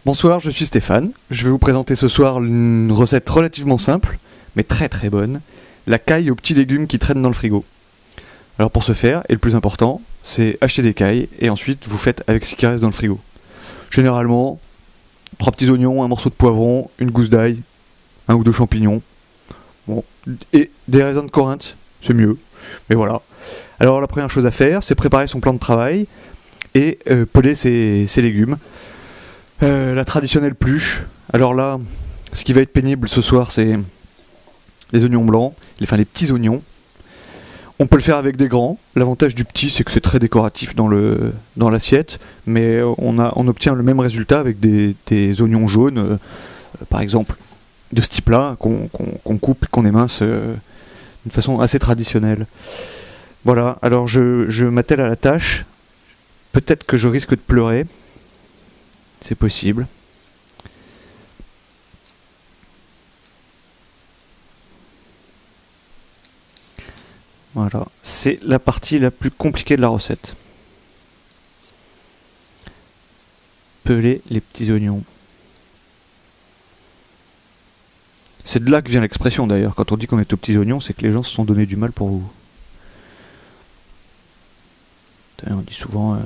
Bonsoir, je suis Stéphane. Je vais vous présenter ce soir une recette relativement simple, mais très très bonne. La caille aux petits légumes qui traînent dans le frigo. Alors pour ce faire, et le plus important, c'est acheter des cailles et ensuite vous faites avec ce qui reste dans le frigo. Généralement, 3 petits oignons, un morceau de poivron, une gousse d'ail, un ou deux champignons. Bon, et des raisins de Corinthe, c'est mieux. Mais voilà. Alors la première chose à faire, c'est préparer son plan de travail et peler ses légumes. La traditionnelle pluche. Alors là, ce qui va être pénible ce soir, c'est les oignons blancs, enfin les petits oignons. On peut le faire avec des grands. L'avantage du petit, c'est que c'est très décoratif dans l'assiette, mais on obtient le même résultat avec des oignons jaunes, par exemple, de ce type-là, qu'on coupe et qu'on émince d'une façon assez traditionnelle. Voilà, alors je m'attelle à la tâche. Peut-être que je risque de pleurer. C'est possible. Voilà, c'est la partie la plus compliquée de la recette. Peler les petits oignons. C'est de là que vient l'expression d'ailleurs. Quand on dit qu'on est aux petits oignons, c'est que les gens se sont donné du mal pour vous. On dit souvent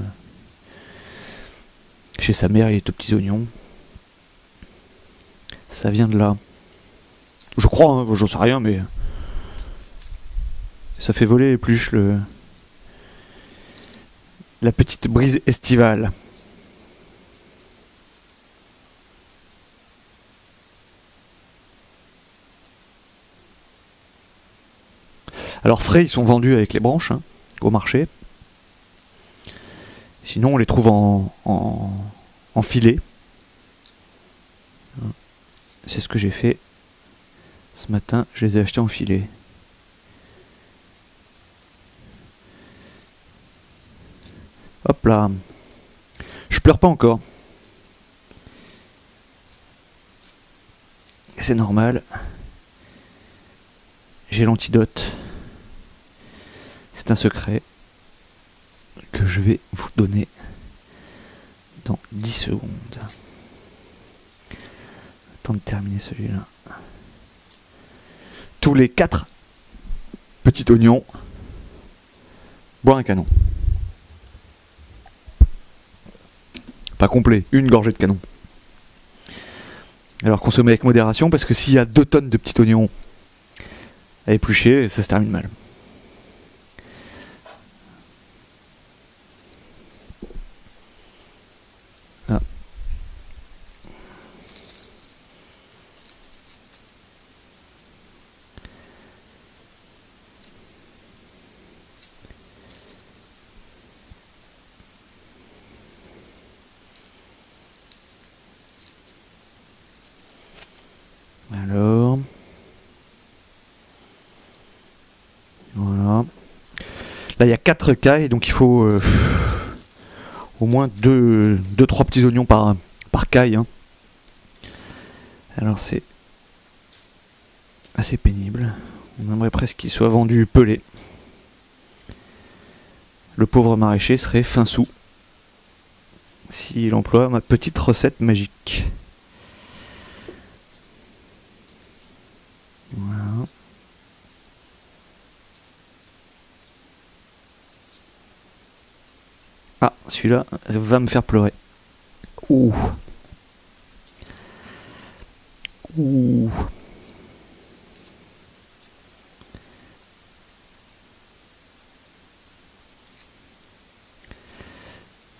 chez sa mère il est aux petits oignons. Ça vient de là. Je crois, hein, j'en sais rien, mais ça fait voler les pluches, la petite brise estivale. Alors frais, ils sont vendus avec les branches, hein, au marché. Sinon, on les trouve en filet. C'est ce que j'ai fait ce matin. Je les ai achetés en filet. Hop là. Je pleure pas encore. C'est normal. J'ai l'antidote. C'est un secret que je vais vous donner dans 10 secondes. Temps de terminer celui-là. Tous les 4 petits oignons, boire un canon. Pas complet, une gorgée de canon. Alors consommez avec modération parce que s'il y a 2 tonnes de petits oignons à éplucher, ça se termine mal. Ah. Alors, voilà. Là, il y a 4 cailles, donc il faut au moins 2-3 petits oignons par caille. Hein. Alors, c'est assez pénible. On aimerait presque qu'il soit vendu pelé. Le pauvre maraîcher serait fin sous s'il emploie ma petite recette magique. Voilà. Ah, celui-là va me faire pleurer. Ouh. Ouh.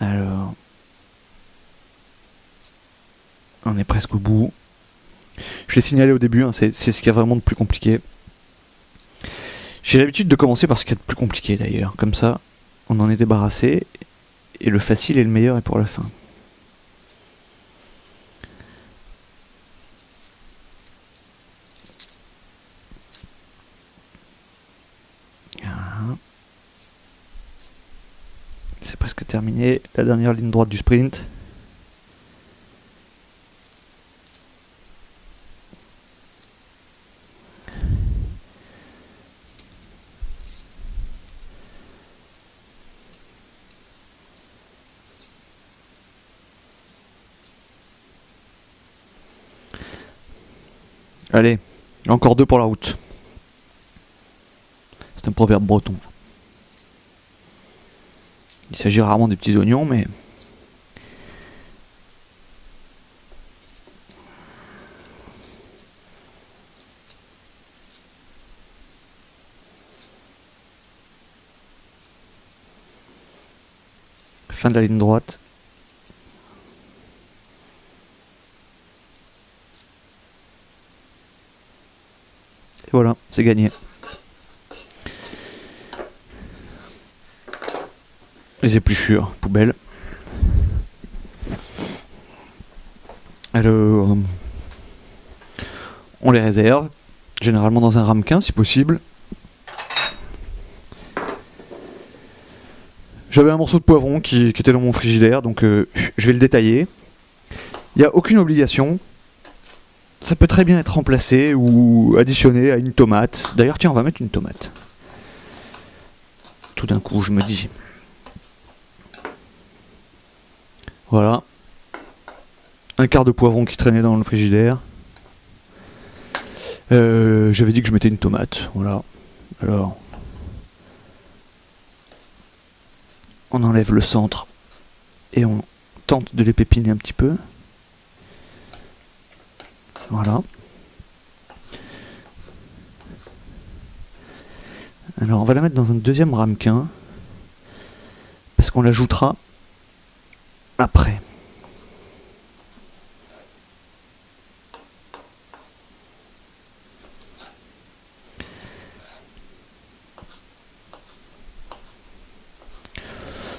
Alors, on est presque au bout. Je l'ai signalé au début, hein, c'est ce qu'il y a vraiment de plus compliqué. J'ai l'habitude de commencer par ce qu'il y a de plus compliqué d'ailleurs. Comme ça, on en est débarrassé. Et le facile et le meilleur est pour la fin. Voilà. C'est presque terminé. La dernière ligne droite du sprint. Allez, encore 2 pour la route. C'est un proverbe breton. Il s'agit rarement des petits oignons, mais... Fin de la ligne droite. Et voilà, c'est gagné. Les épluchures, poubelle. Alors, on les réserve, généralement dans un ramequin si possible. J'avais un morceau de poivron qui était dans mon frigidaire, donc je vais le détailler. Il n'y a aucune obligation. Ça peut très bien être remplacé ou additionné à une tomate. D'ailleurs, tiens, on va mettre une tomate. Tout d'un coup, je me dis... Voilà. Un quart de poivron qui traînait dans le frigidaire. J'avais dit que je mettais une tomate. Voilà. Alors... On enlève le centre. Et on tente de les pépiner un petit peu. Voilà. Alors on va la mettre dans un deuxième ramequin. Parce qu'on l'ajoutera après.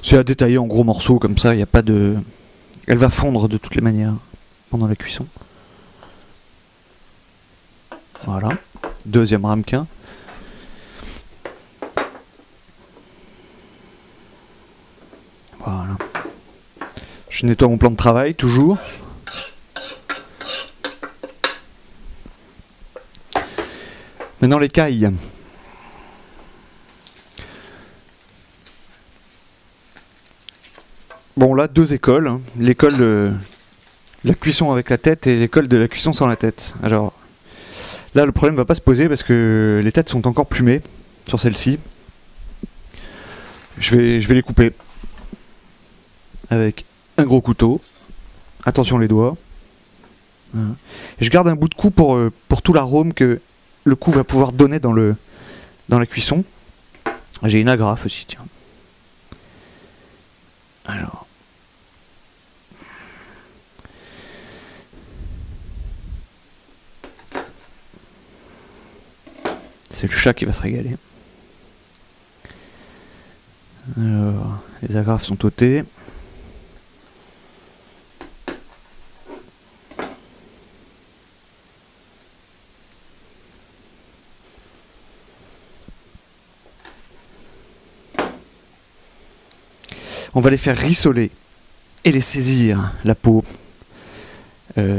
C'est à détailler en gros morceaux comme ça, il n'y a pas de... Elle va fondre de toutes les manières pendant la cuisson. Voilà. Deuxième ramequin. Voilà. Je nettoie mon plan de travail, toujours. Maintenant les cailles. Bon là, 2 écoles. Hein. L'école de la cuisson avec la tête et l'école de la cuisson sans la tête. Alors là, le problème va pas se poser parce que les têtes sont encore plumées sur celle-ci. Je vais les couper avec un gros couteau. Attention les doigts. Voilà. Et je garde un bout de cou pour tout l'arôme que le cou va pouvoir donner dans la cuisson. J'ai une agrafe aussi, tiens. Alors. C'est le chat qui va se régaler. Alors, les agrafes sont ôtées. On va les faire rissoler et les saisir, la peau,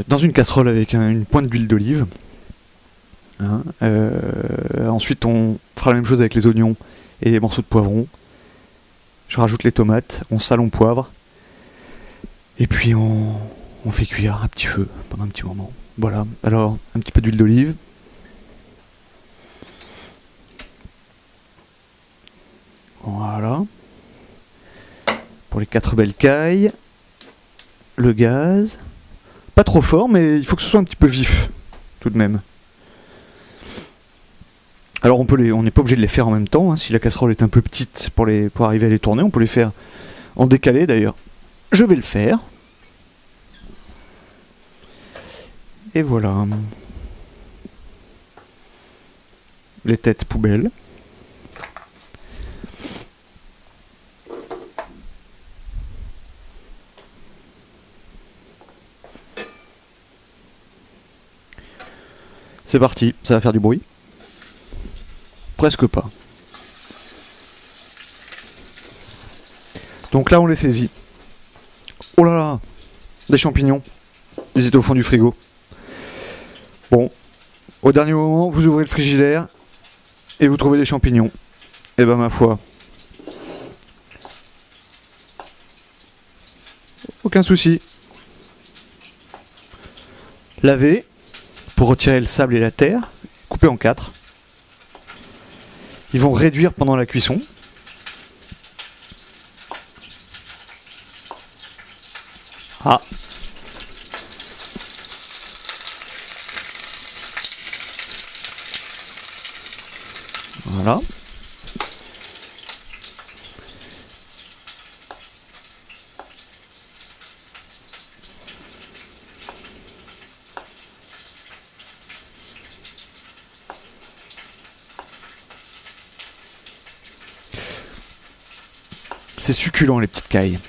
dans une casserole avec une pointe d'huile d'olive. Hein, ensuite, on fera la même chose avec les oignons et les morceaux de poivron. Je rajoute les tomates, on sale, on poivre. Et puis on fait cuire à petit feu pendant un petit moment. Voilà, alors un petit peu d'huile d'olive. Voilà. Pour les 4 belles cailles. Le gaz. Pas trop fort, mais il faut que ce soit un petit peu vif, tout de même. Alors on n'est pas obligé de les faire en même temps, hein. Si la casserole est un peu petite pour arriver à les tourner, on peut les faire en décalé d'ailleurs. Je vais le faire. Et voilà. Les têtes poubelles. C'est parti, ça va faire du bruit. Presque pas. Donc là on les saisit. Oh là là, des champignons. Ils étaient au fond du frigo. Bon, au dernier moment, vous ouvrez le frigidaire et vous trouvez des champignons. Et ben ma foi, aucun souci. Laver, pour retirer le sable et la terre, coupés en 4. Ils vont réduire pendant la cuisson. Ah. Voilà. C'est succulent les petites cailles.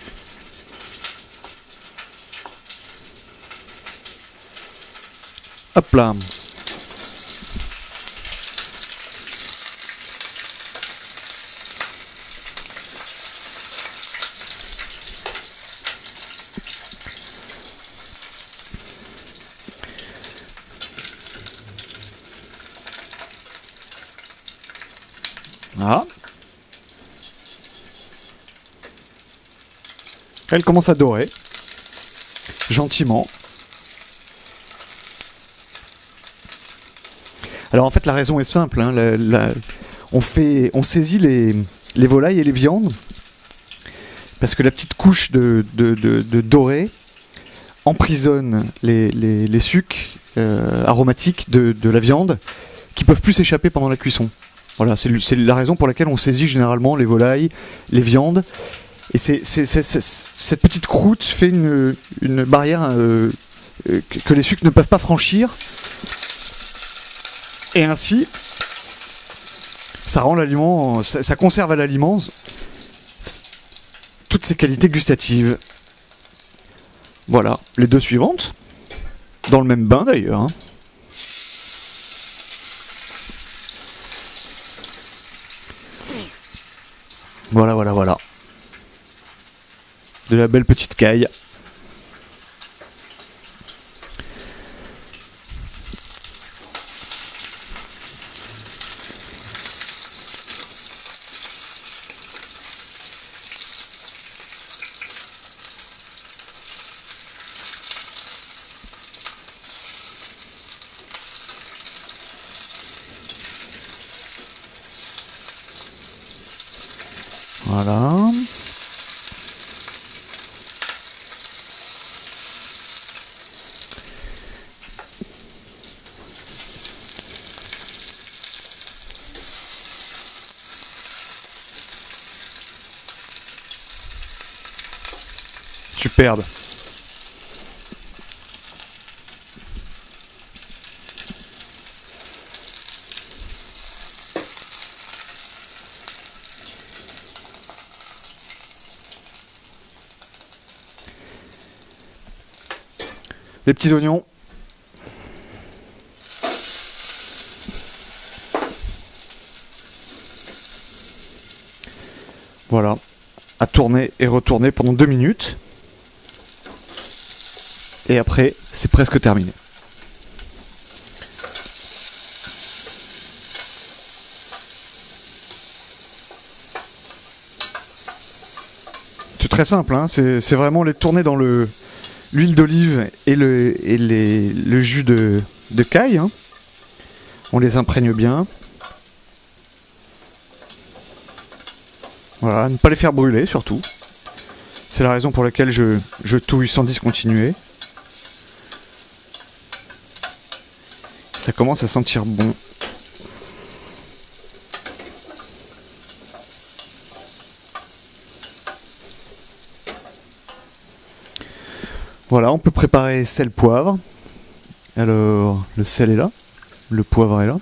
Hop là. Voilà. Elle commence à dorer, gentiment. Alors en fait la raison est simple, hein, on saisit les volailles et les viandes, parce que la petite couche de doré emprisonne les sucs aromatiques de la viande qui peuvent plus s'échapper pendant la cuisson. Voilà, c'est la raison pour laquelle on saisit généralement les volailles, les viandes. Et cette petite croûte fait une barrière que les sucres ne peuvent pas franchir. Et ainsi, ça rend l'aliment, ça conserve à l'aliment toutes ses qualités gustatives. Voilà, les deux suivantes, dans le même bain d'ailleurs. Hein. Voilà, voilà, voilà. De la belle petite caille. Voilà. Superbe. Les petits oignons. Voilà. À tourner et retourner pendant 2 minutes. Et après, c'est presque terminé. C'est très simple, hein, c'est vraiment les tourner dans l'huile d'olive et le jus de caille. Hein. On les imprègne bien. Voilà, ne pas les faire brûler surtout. C'est la raison pour laquelle je touille sans discontinuer. Ça commence à sentir bon. Voilà, on peut préparer sel-poivre. Alors, le sel est là, le poivre est là.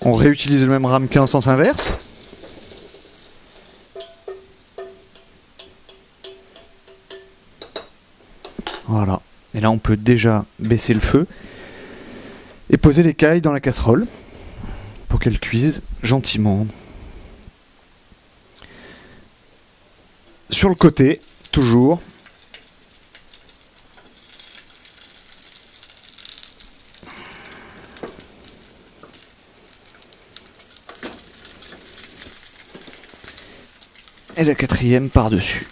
On réutilise le même ramequin en sens inverse. Voilà. Et là, on peut déjà baisser le feu et poser les cailles dans la casserole pour qu'elles cuisent gentiment. Sur le côté, toujours. Et la quatrième par-dessus.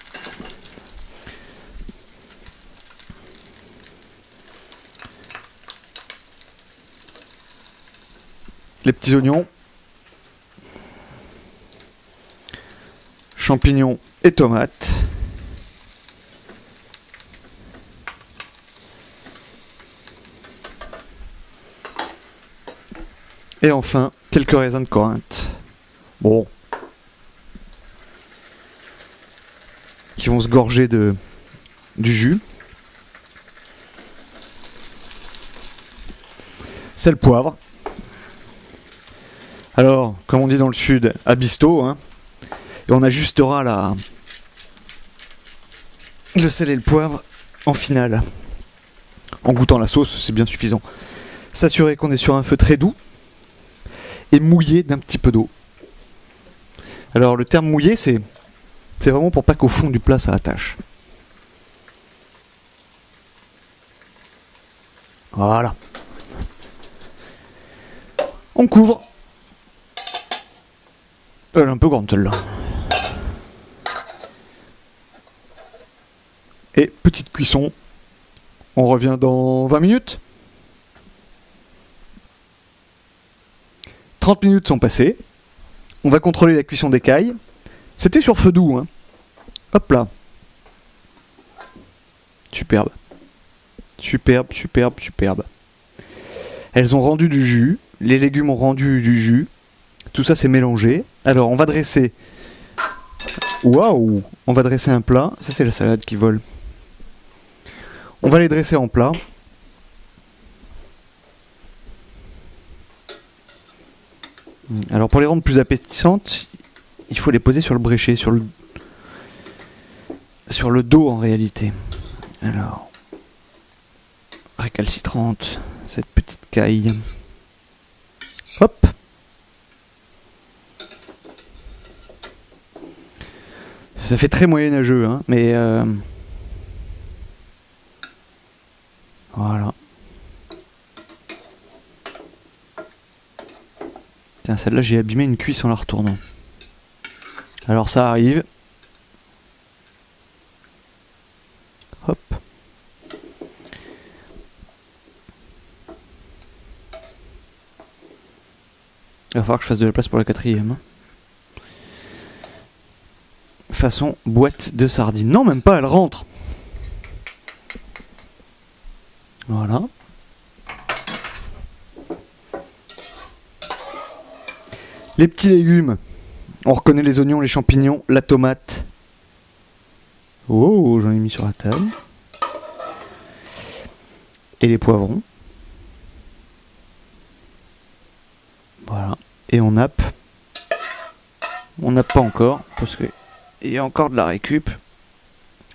Les petits oignons. Champignons et tomates. Et enfin, quelques raisins de Corinthe. Bon. Qui vont se gorger du jus. Sel, poivre. Alors, comme on dit dans le sud, abisto, hein. Et on ajustera le sel et le poivre en finale. En goûtant la sauce, c'est bien suffisant. S'assurer qu'on est sur un feu très doux et mouillé d'un petit peu d'eau. Alors le terme mouillé, c'est vraiment pour pas qu'au fond du plat ça attache. Voilà. On couvre. Elle est un peu grande celle-là. Et petite cuisson. On revient dans 20 minutes. 30 minutes sont passées. On va contrôler la cuisson d'écailles. C'était sur feu doux, hein. Hop là. Superbe. Superbe, superbe, superbe. Elles ont rendu du jus. Les légumes ont rendu du jus. Tout ça c'est mélangé. Alors on va dresser... Waouh! On va dresser un plat. Ça c'est la salade qui vole. On va les dresser en plat. Alors pour les rendre plus appétissantes, il faut les poser sur le bréchet, sur le dos en réalité. Alors, récalcitrante, cette petite caille. Hop. Ça fait très moyenâgeux, hein, mais voilà. Tiens, celle-là, j'ai abîmé une cuisse en la retournant. Alors ça arrive. Hop. Il va falloir que je fasse de la place pour la quatrième. Façon boîte de sardines. Non, même pas, elle rentre. Voilà. Les petits légumes. On reconnaît les oignons, les champignons, la tomate. Oh, j'en ai mis sur la table. Et les poivrons. Voilà. Et on nappe. On nappe pas encore, parce que il y a encore de la récup.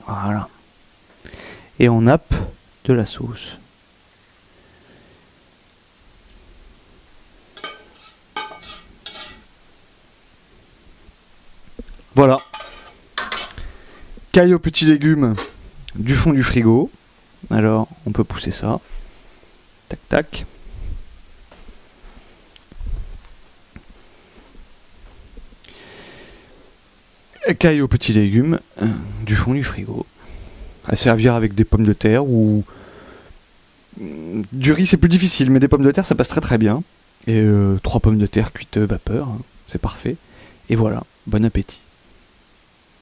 Voilà. Et on nappe de la sauce. Voilà. Caille aux petits légumes du fond du frigo. Alors, on peut pousser ça. Tac, tac. Caille aux petits légumes du fond du frigo. À servir avec des pommes de terre ou... Du riz, c'est plus difficile, mais des pommes de terre, ça passe très très bien. Et 3 pommes de terre cuites vapeur, hein, c'est parfait. Et voilà, bon appétit.